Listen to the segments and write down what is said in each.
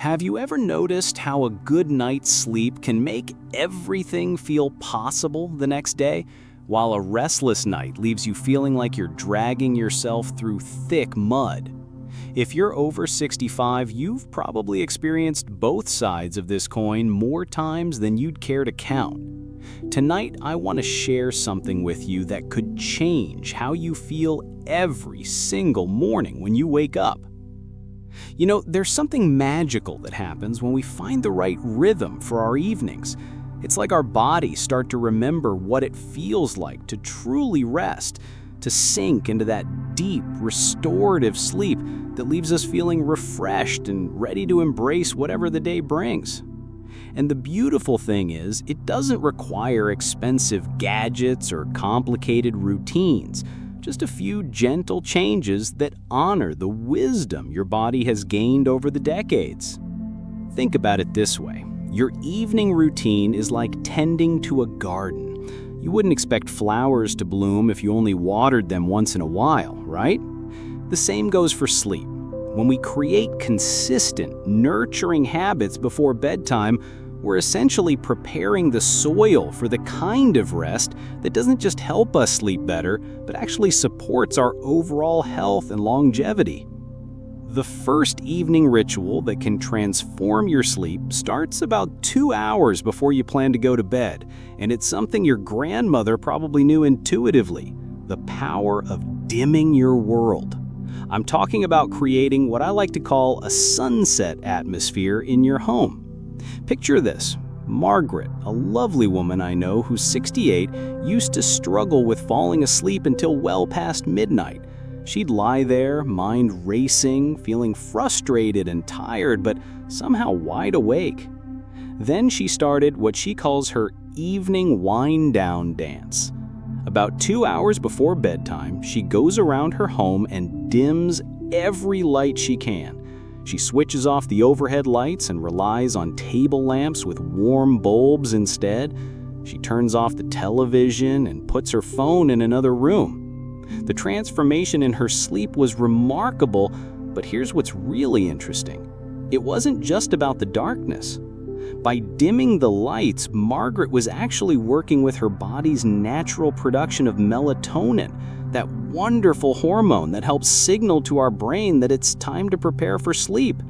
Have you ever noticed how a good night's sleep can make everything feel possible the next day, while a restless night leaves you feeling like you're dragging yourself through thick mud? If you're over 65, you've probably experienced both sides of this coin more times than you'd care to count. Tonight, I want to share something with you that could change how you feel every single morning when you wake up. You know, there's something magical that happens when we find the right rhythm for our evenings. It's like our bodies start to remember what it feels like to truly rest, to sink into that deep, restorative sleep that leaves us feeling refreshed and ready to embrace whatever the day brings. And the beautiful thing is, it doesn't require expensive gadgets or complicated routines. Just a few gentle changes that honor the wisdom your body has gained over the decades. Think about it this way. Your evening routine is like tending to a garden. You wouldn't expect flowers to bloom if you only watered them once in a while, right? The same goes for sleep. When we create consistent, nurturing habits before bedtime, we're essentially preparing the soil for the kind of rest that doesn't just help us sleep better, but actually supports our overall health and longevity. The first evening ritual that can transform your sleep starts about 2 hours before you plan to go to bed, and it's something your grandmother probably knew intuitively: the power of dimming your world. I'm talking about creating what I like to call a sunset atmosphere in your home. Picture this. Margaret, a lovely woman I know who's 68, used to struggle with falling asleep until well past midnight. She'd lie there, mind racing, feeling frustrated and tired, but somehow wide awake. Then she started what she calls her evening wind-down dance. About 2 hours before bedtime, she goes around her home and dims every light she can. She switches off the overhead lights and relies on table lamps with warm bulbs instead. She turns off the television and puts her phone in another room. The transformation in her sleep was remarkable, but here's what's really interesting. It wasn't just about the darkness. By dimming the lights, Margaret was actually working with her body's natural production of melatonin, that wonderful hormone that helps signal to our brain that it's time to prepare for sleep.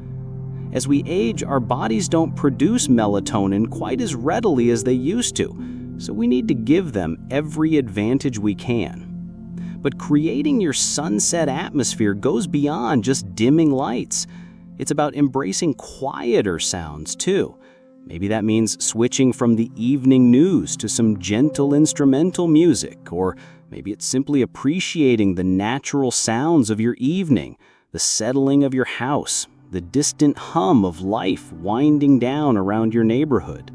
As we age, our bodies don't produce melatonin quite as readily as they used to, so we need to give them every advantage we can. But creating your sunset atmosphere goes beyond just dimming lights. It's about embracing quieter sounds too. Maybe that means switching from the evening news to some gentle instrumental music, or maybe it's simply appreciating the natural sounds of your evening, the settling of your house, the distant hum of life winding down around your neighborhood.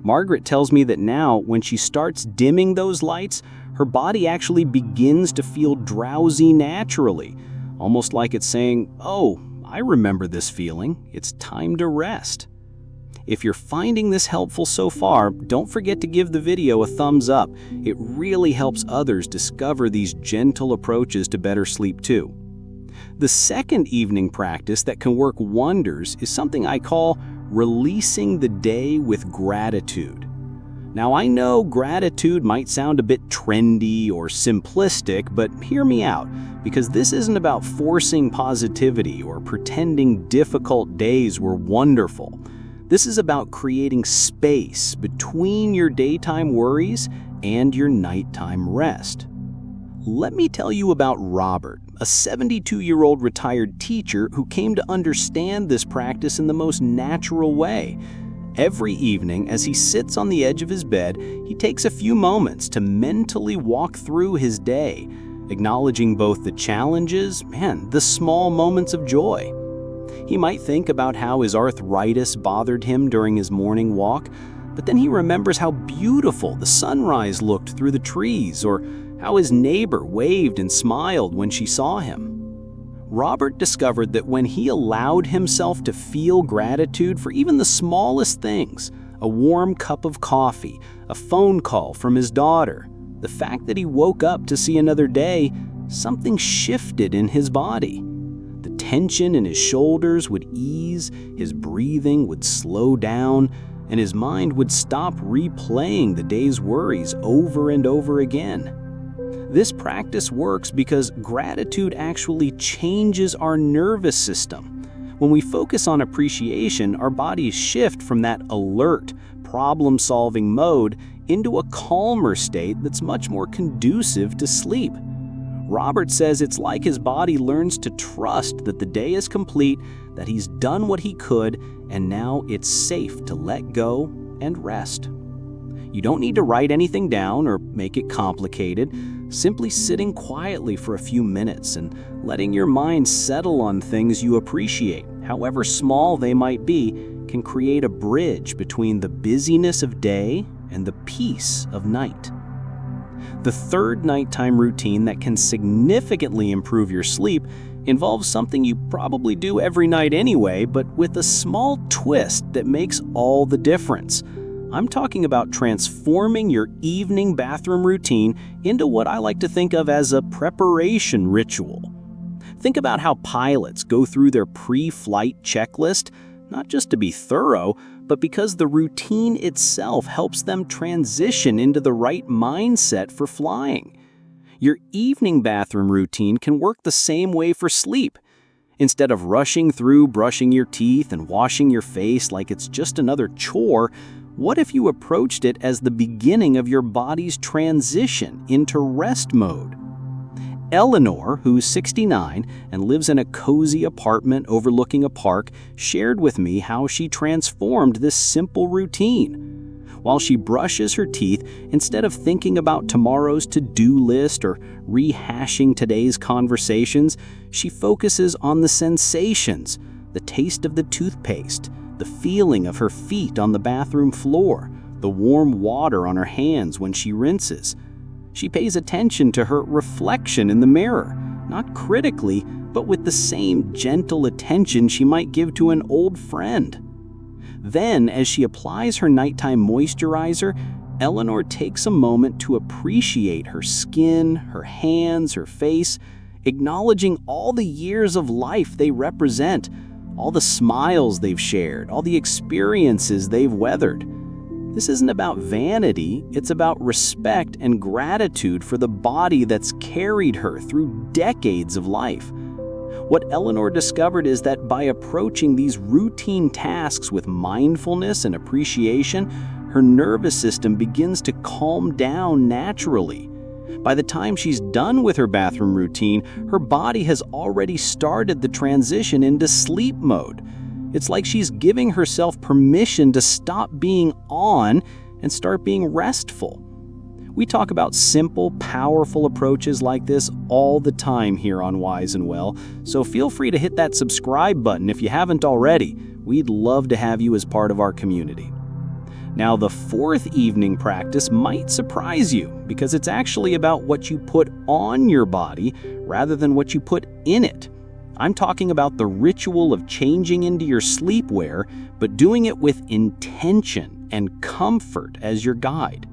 Margaret tells me that now, when she starts dimming those lights, her body actually begins to feel drowsy naturally, almost like it's saying, "Oh, I remember this feeling. It's time to rest." If you're finding this helpful so far, don't forget to give the video a thumbs up. It really helps others discover these gentle approaches to better sleep too. The second evening practice that can work wonders is something I call releasing the day with gratitude. Now, I know gratitude might sound a bit trendy or simplistic, but hear me out, because this isn't about forcing positivity or pretending difficult days were wonderful. This is about creating space between your daytime worries and your nighttime rest. Let me tell you about Robert, a 72-year-old retired teacher who came to understand this practice in the most natural way. Every evening, as he sits on the edge of his bed, he takes a few moments to mentally walk through his day, acknowledging both the challenges and the small moments of joy. He might think about how his arthritis bothered him during his morning walk, but then he remembers how beautiful the sunrise looked through the trees, or how his neighbor waved and smiled when she saw him. Robert discovered that when he allowed himself to feel gratitude for even the smallest things, a warm cup of coffee, a phone call from his daughter, the fact that he woke up to see another day, something shifted in his body. The tension in his shoulders would ease, his breathing would slow down, and his mind would stop replaying the day's worries over and over again. This practice works because gratitude actually changes our nervous system. When we focus on appreciation, our bodies shift from that alert, problem-solving mode into a calmer state that's much more conducive to sleep. Robert says it's like his body learns to trust that the day is complete, that he's done what he could, and now it's safe to let go and rest. You don't need to write anything down or make it complicated. Simply sitting quietly for a few minutes and letting your mind settle on things you appreciate, however small they might be, can create a bridge between the busyness of day and the peace of night. The third nighttime routine that can significantly improve your sleep involves something you probably do every night anyway, but with a small twist that makes all the difference. I'm talking about transforming your evening bathroom routine into what I like to think of as a preparation ritual. Think about how pilots go through their pre-flight checklist, not just to be thorough, but because the routine itself helps them transition into the right mindset for flying. Your evening bathroom routine can work the same way for sleep. Instead of rushing through brushing your teeth and washing your face like it's just another chore, what if you approached it as the beginning of your body's transition into rest mode? Eleanor, who's 69 and lives in a cozy apartment overlooking a park, shared with me how she transformed this simple routine. While she brushes her teeth, instead of thinking about tomorrow's to-do list or rehashing today's conversations, she focuses on the sensations, the taste of the toothpaste, the feeling of her feet on the bathroom floor, the warm water on her hands when she rinses. She pays attention to her reflection in the mirror, not critically, but with the same gentle attention she might give to an old friend. Then, as she applies her nighttime moisturizer, Eleanor takes a moment to appreciate her skin, her hands, her face, acknowledging all the years of life they represent, all the smiles they've shared, all the experiences they've weathered. This isn't about vanity, it's about respect and gratitude for the body that's carried her through decades of life. What Eleanor discovered is that by approaching these routine tasks with mindfulness and appreciation, her nervous system begins to calm down naturally. By the time she's done with her bathroom routine, her body has already started the transition into sleep mode. It's like she's giving herself permission to stop being on and start being restful. We talk about simple, powerful approaches like this all the time here on Wise and Well, so feel free to hit that subscribe button if you haven't already. We'd love to have you as part of our community. Now, the fourth evening practice might surprise you because it's actually about what you put on your body rather than what you put in it. I'm talking about the ritual of changing into your sleepwear, but doing it with intention and comfort as your guide.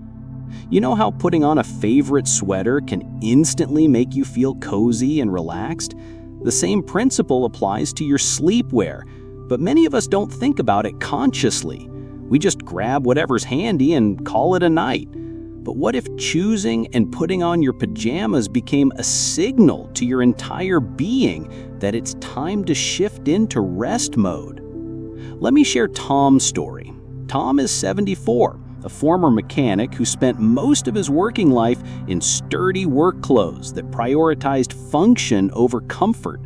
You know how putting on a favorite sweater can instantly make you feel cozy and relaxed? The same principle applies to your sleepwear, but many of us don't think about it consciously. We just grab whatever's handy and call it a night. But what if choosing and putting on your pajamas became a signal to your entire being that it's time to shift into rest mode? Let me share Tom's story. Tom is 74, a former mechanic who spent most of his working life in sturdy work clothes that prioritized function over comfort.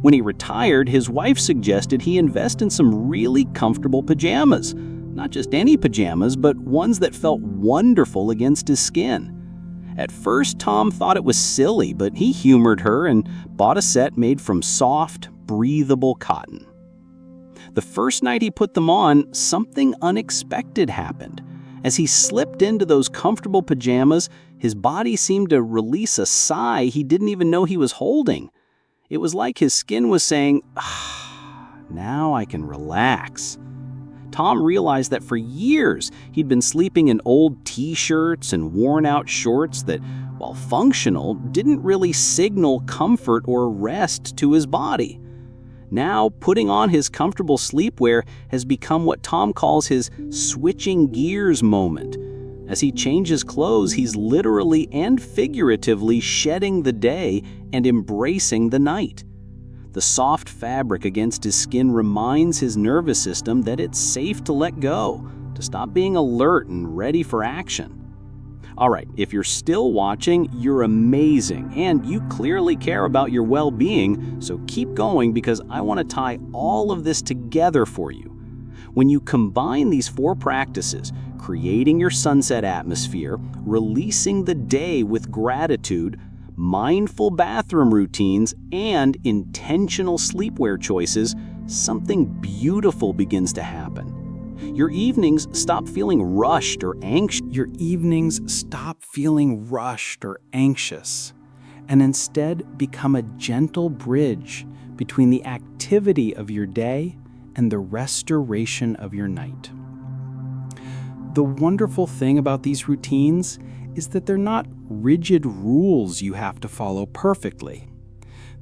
When he retired, his wife suggested he invest in some really comfortable pajamas. Not just any pajamas, but ones that felt wonderful against his skin. At first, Tom thought it was silly, but he humored her and bought a set made from soft, breathable cotton. The first night he put them on, something unexpected happened. As he slipped into those comfortable pajamas, his body seemed to release a sigh he didn't even know he was holding. It was like his skin was saying, now I can relax. Tom realized that for years he'd been sleeping in old t-shirts and worn-out shorts that, while functional, didn't really signal comfort or rest to his body. Now, putting on his comfortable sleepwear has become what Tom calls his switching gears moment. As he changes clothes, he's literally and figuratively shedding the day and embracing the night. The soft fabric against his skin reminds his nervous system that it's safe to let go, to stop being alert and ready for action. All right, if you're still watching, you're amazing, and you clearly care about your well-being, so keep going because I want to tie all of this together for you. When you combine these 4 practices, creating your sunset atmosphere, releasing the day with gratitude, mindful bathroom routines, and intentional sleepwear choices, something beautiful begins to happen. Your evenings stop feeling rushed or anxious. And instead become a gentle bridge between the activity of your day and the restoration of your night. The wonderful thing about these routines is that they're not rigid rules you have to follow perfectly.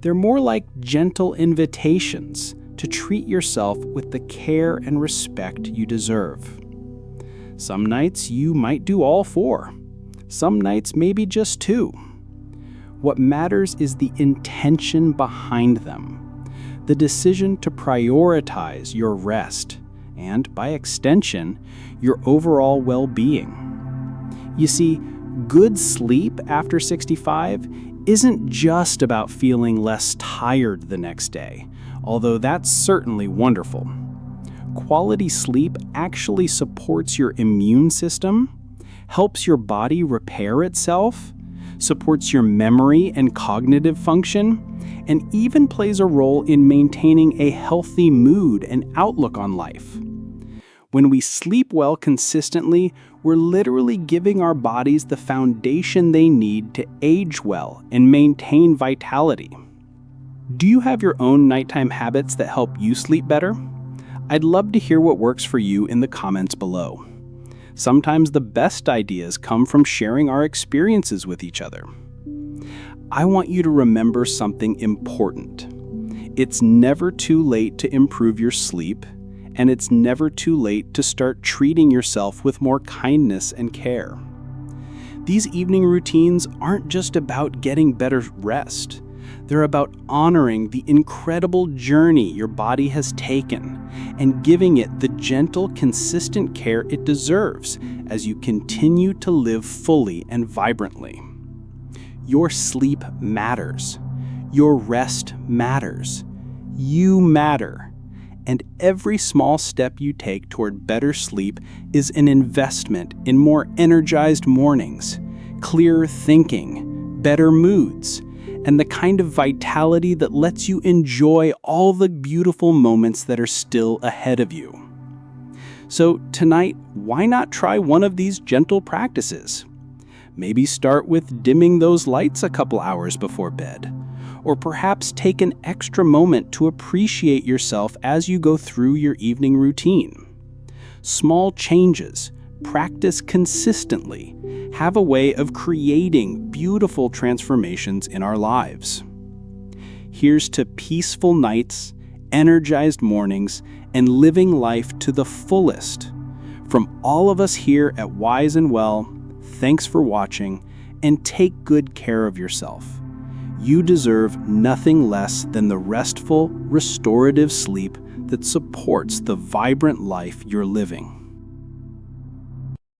They're more like gentle invitations to treat yourself with the care and respect you deserve. Some nights you might do all 4. Some nights maybe just 2. What matters is the intention behind them, the decision to prioritize your rest and, by extension, your overall well-being. You see, good sleep after 65 isn't just about feeling less tired the next day, although that's certainly wonderful. Quality sleep actually supports your immune system, helps your body repair itself, supports your memory and cognitive function, and even plays a role in maintaining a healthy mood and outlook on life. When we sleep well consistently, we're literally giving our bodies the foundation they need to age well and maintain vitality. Do you have your own nighttime habits that help you sleep better? I'd love to hear what works for you in the comments below. Sometimes the best ideas come from sharing our experiences with each other. I want you to remember something important. It's never too late to improve your sleep, and it's never too late to start treating yourself with more kindness and care. These evening routines aren't just about getting better rest. They're about honoring the incredible journey your body has taken and giving it the gentle, consistent care it deserves as you continue to live fully and vibrantly. Your sleep matters. Your rest matters. You matter. And every small step you take toward better sleep is an investment in more energized mornings, clearer thinking, better moods, and the kind of vitality that lets you enjoy all the beautiful moments that are still ahead of you. So tonight, why not try one of these gentle practices? Maybe start with dimming those lights a couple hours before bed, or perhaps take an extra moment to appreciate yourself as you go through your evening routine. Small changes, practiced consistently, have a way of creating beautiful transformations in our lives. Here's to peaceful nights, energized mornings, and living life to the fullest. From all of us here at Wise and Well, thanks for watching, and take good care of yourself. You deserve nothing less than the restful, restorative sleep that supports the vibrant life you're living.